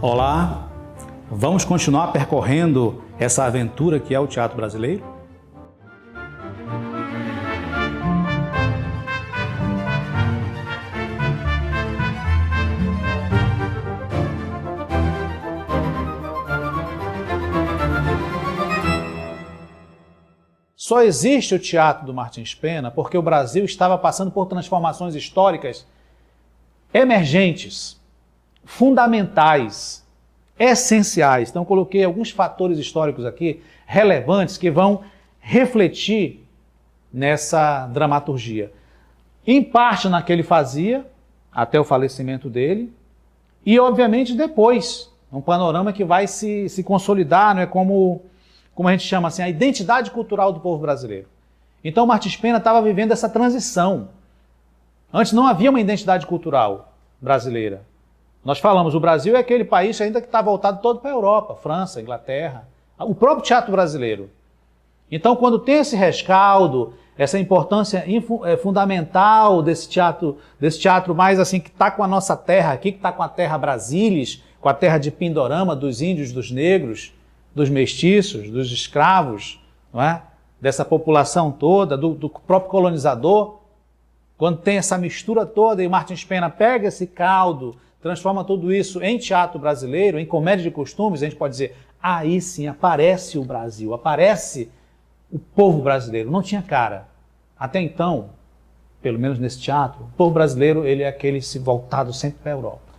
Olá, vamos continuar percorrendo essa aventura que é o teatro brasileiro? Só existe o teatro do Martins Pena porque o Brasil estava passando por transformações históricas emergentes, fundamentais, essenciais. Então, coloquei alguns fatores históricos aqui relevantes que vão refletir nessa dramaturgia. Em parte na que ele fazia, até o falecimento dele, e obviamente depois, um panorama que vai se consolidar, não é como a gente chama assim, a identidade cultural do povo brasileiro. Então, Martins Pena estava vivendo essa transição. Antes não havia uma identidade cultural brasileira. Nós falamos, o Brasil é aquele país ainda que está voltado todo para a Europa, França, Inglaterra, o próprio teatro brasileiro. Então, quando tem esse rescaldo, essa importância fundamental desse teatro mais assim, que está com a nossa terra aqui, que está com a terra Brasilis, com a terra de Pindorama, dos índios, dos negros, dos mestiços, dos escravos, não é? Dessa população toda, do próprio colonizador, quando tem essa mistura toda e o Martins Pena pega esse caldo, transforma tudo isso em teatro brasileiro, em comédia de costumes, a gente pode dizer, aí sim aparece o Brasil, aparece o povo brasileiro. Não tinha cara. Até então, pelo menos nesse teatro, o povo brasileiro ele é aquele voltado sempre para a Europa.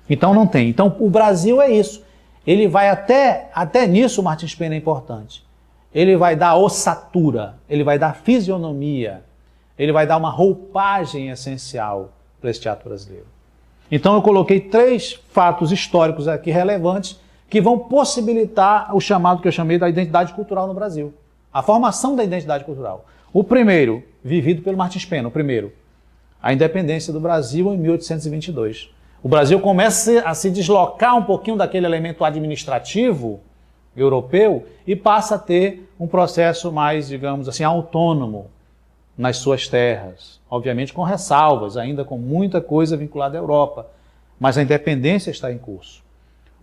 Então não tem. Então o Brasil é isso. Ele vai até nisso o Martins Pena é importante. Ele vai dar ossatura, ele vai dar fisionomia, ele vai dar uma roupagem essencial para esse teatro brasileiro. Então eu coloquei 3 fatos históricos aqui relevantes que vão possibilitar o chamado que eu chamei da identidade cultural no Brasil. A formação da identidade cultural. O primeiro, vivido pelo Martins Pena, a independência do Brasil em 1822. O Brasil começa a se deslocar um pouquinho daquele elemento administrativo europeu e passa a ter um processo mais, digamos assim, autônomo nas suas terras. Obviamente com ressalvas, ainda com muita coisa vinculada à Europa. Mas a independência está em curso.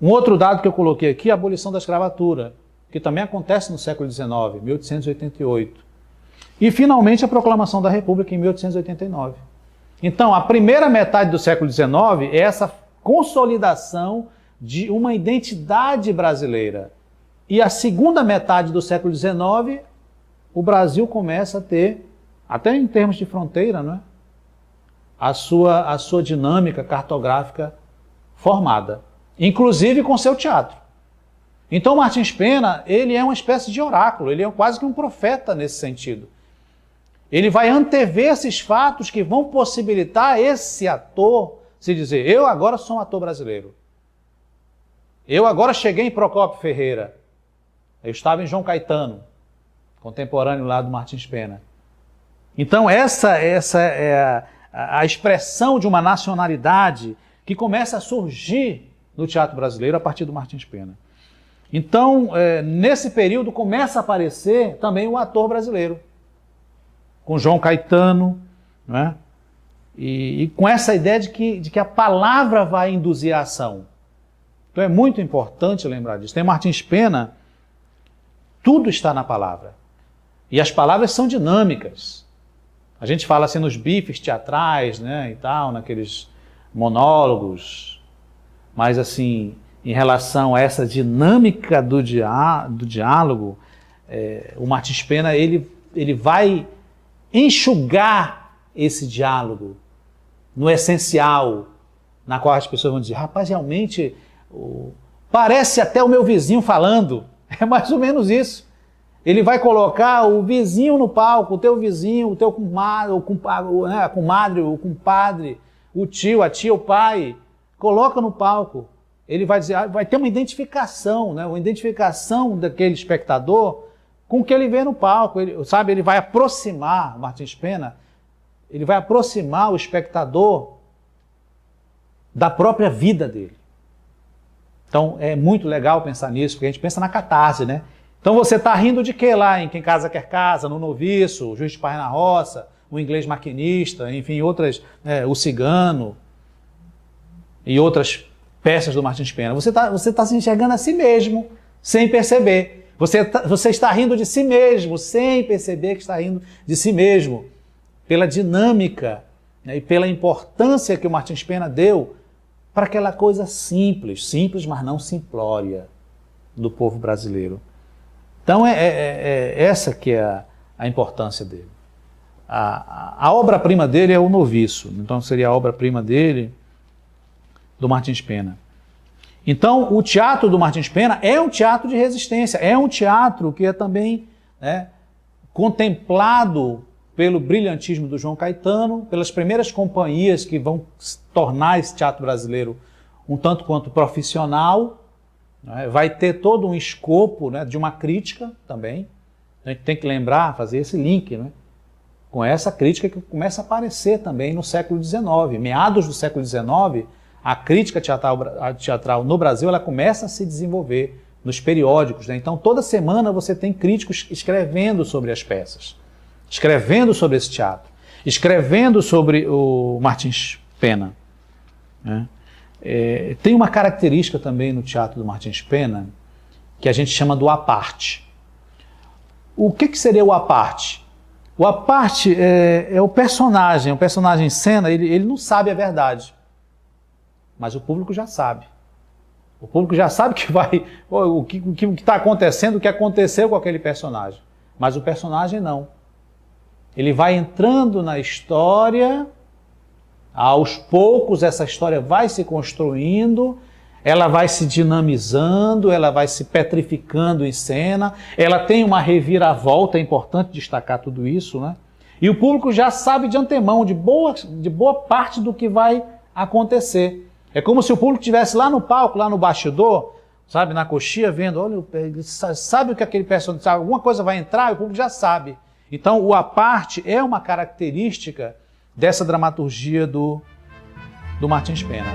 Um outro dado que eu coloquei aqui é a abolição da escravatura, que também acontece no século XIX, 1888. E, finalmente, a proclamação da República em 1889. Então, a primeira metade do século XIX é essa consolidação de uma identidade brasileira. E a segunda metade do século XIX, o Brasil começa a ter, até em termos de fronteira, não é? a sua dinâmica cartográfica formada, inclusive com seu teatro. Então, Martins Pena, ele é uma espécie de oráculo, ele é quase que um profeta nesse sentido. Ele vai antever esses fatos que vão possibilitar esse ator se dizer, eu agora sou um ator brasileiro. Eu agora cheguei em Procópio Ferreira. Eu estava em João Caetano, contemporâneo lá do Martins Pena. Então essa é a expressão de uma nacionalidade que começa a surgir no teatro brasileiro a partir do Martins Pena. Então, nesse período começa a aparecer também o ator brasileiro, com João Caetano, não é? E com essa ideia de que a palavra vai induzir a ação. Então é muito importante lembrar disso. Tem Martins Pena, tudo está na palavra. E as palavras são dinâmicas. A gente fala assim nos bifes teatrais, né, e tal, naqueles monólogos, mas assim, em relação a essa dinâmica do diálogo, o Martins Pena ele vai enxugar esse diálogo no essencial, na qual as pessoas vão dizer, rapaz, realmente parece até o meu vizinho falando. É mais ou menos isso. Ele vai colocar o vizinho no palco, o teu vizinho, o teu comadre, a comadre, o compadre, o tio, a tia, o pai, coloca no palco. Ele vai dizer, vai ter uma identificação, né? Uma identificação daquele espectador com o que ele vê no palco. Ele vai aproximar, Martins Pena, ele vai aproximar o espectador da própria vida dele. Então é muito legal pensar nisso, porque a gente pensa na catarse, né? Então você está rindo de quê lá em Quem Casa Quer Casa, no Noviço, o Juiz de Paz na Roça, o Inglês Maquinista, enfim, outras, o Cigano e outras peças do Martins Pena. Você tá se enxergando a si mesmo, sem perceber. Você está rindo de si mesmo, sem perceber que está rindo de si mesmo. Pela dinâmica, né, e pela importância que o Martins Pena deu para aquela coisa simples, mas não simplória do povo brasileiro. Então essa que é a importância dele. A obra-prima dele é o Noviço, então seria a obra-prima dele, do Martins Pena. Então o teatro do Martins Pena é um teatro de resistência, é um teatro que é também, né, contemplado pelo brilhantismo do João Caetano, pelas primeiras companhias que vão tornar esse teatro brasileiro um tanto quanto profissional, né? Vai ter todo um escopo, né, de uma crítica também. A gente tem que lembrar, fazer esse link, né, com essa crítica que começa a aparecer também no século XIX. Meados do século XIX, a crítica teatral no Brasil ela começa a se desenvolver nos periódicos, né? Então toda semana você tem críticos escrevendo sobre as peças, escrevendo sobre esse teatro, escrevendo sobre o Martins Pena, né? Tem uma característica também no teatro do Martins Pena que a gente chama do à parte. O que seria o à parte? O à parte é o personagem em cena, ele não sabe a verdade, mas o público já sabe. O público já sabe o que está acontecendo, o que aconteceu com aquele personagem, mas o personagem não. Ele vai entrando na história, aos poucos essa história vai se construindo, ela vai se dinamizando, ela vai se petrificando em cena, ela tem uma reviravolta, é importante destacar tudo isso, né? E o público já sabe de antemão, de boa parte do que vai acontecer. É como se o público estivesse lá no palco, lá no bastidor, sabe, na coxia, vendo, olha, sabe o que aquele personagem, sabe, alguma coisa vai entrar, e o público já sabe. Então, o à parte é uma característica dessa dramaturgia do Martins Pena.